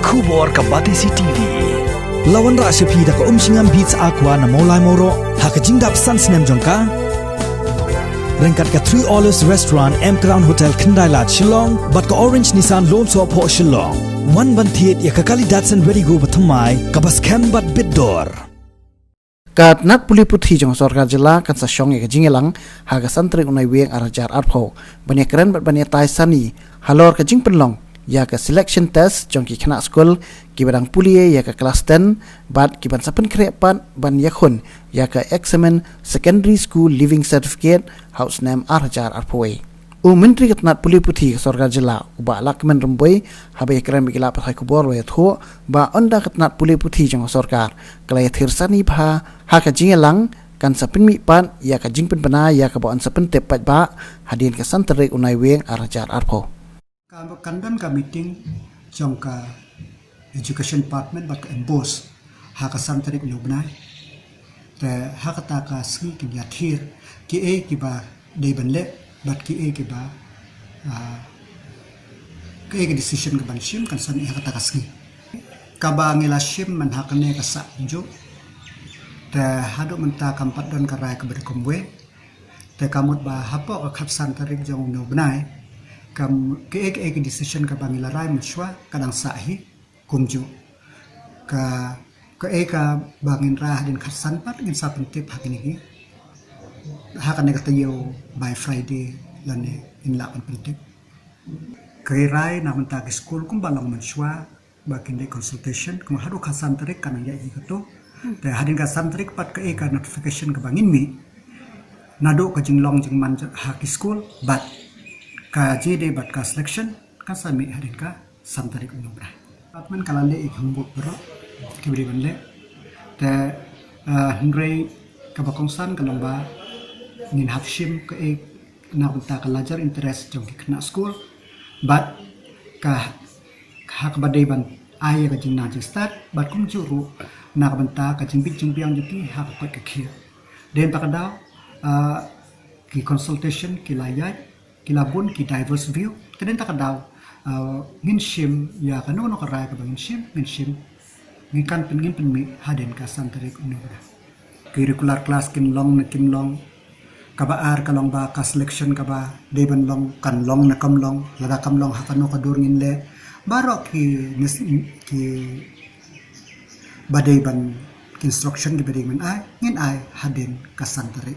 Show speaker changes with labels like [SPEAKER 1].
[SPEAKER 1] Kubor ka Batisi TV. Lawan Rashapi da ka umsingam beats aqua na molai moro hakajingdap sunsnem jongka. Rengkat ka 3 Olives Restaurant M Crown Hotel Kendailat Shillong bat ka Orange Nissan Loan So Po Shillong. One bantiet ya ka kali Datsun Ready Go batamai ka bas bat bidor.
[SPEAKER 2] Kat nat puli puthi jong sorkar jela kan sa syong ya jingelang haga santri unai weng arajar arpho banyak keren bat banyak tai sani halor ka jing penlong ya ka selection test jong ki khana school ki badang pulie ya ka kelas 10 bat ki ban sapen krepan ban yakhun ya ka examen secondary school living certificate house name arajar arpho menteri kat nat puli puthi sorkar jela uba lakmen remboi habai keren bigila pathai kubor we tho ba onda kat nat puli puthi jong sorkar kalai thirsani bha ha ka jingelang kan sapin mi pan ya ka jingpen bana ya ka bon sapin tepat ba hadin ka santere unai weng arajar arpho
[SPEAKER 3] kandan ka meeting jong ka education department bat ka embos ha ka santere ulubna te ha ka ta ka sgi ki yathir ki e ki ba dei banle bat ki e ki ba ke e decision ka ban shim kan san e ha ka ta ka sgi ka ba ngila shim man ha ka ne ka sa jo te hadu menta kampat don karai ke berkumwe te kamut ba hapo ka khapsan tarik jong no benai kam ke decision ka bangila rai mchwa kadang sahi kumju ka bangin rah din khasan pat ngin sa pentip hakini ha kan ne tayo by Friday lane in la pentip ke rai na menta ke school kum balang mchwa ba kinde consultation kum hadu khasan tarik kan ya ikato te hadin ka santrik pat ka ka notification ka bangin mi nado ka jinglong jingman ha ki school but ka jede bat ka selection ka sami hadin ka santrik umra atman kalale ik humbuk bro kibri banle te hndrei ka bakongsan ka lomba nin hafshim ka na bunta ka lajar interest jong ki kna school but ka hak badai ban ai ka jingna jing start bat kum juru nak benta ka jingbiang juti hak pat ka khir den pakada ki consultation ki layat ki labun ki diverse view keden takada ngin shim ya kanu no karai ka bangin shim ngin kan pengin penmi haden ka santarik unura curricular class kin long ka baar ka long ba ka selection ka ba deban long kan long na kam long lada kam long hakano ka dur ngin le barok ki badai ban instruction di badai man ai ngin ai hadin ka santari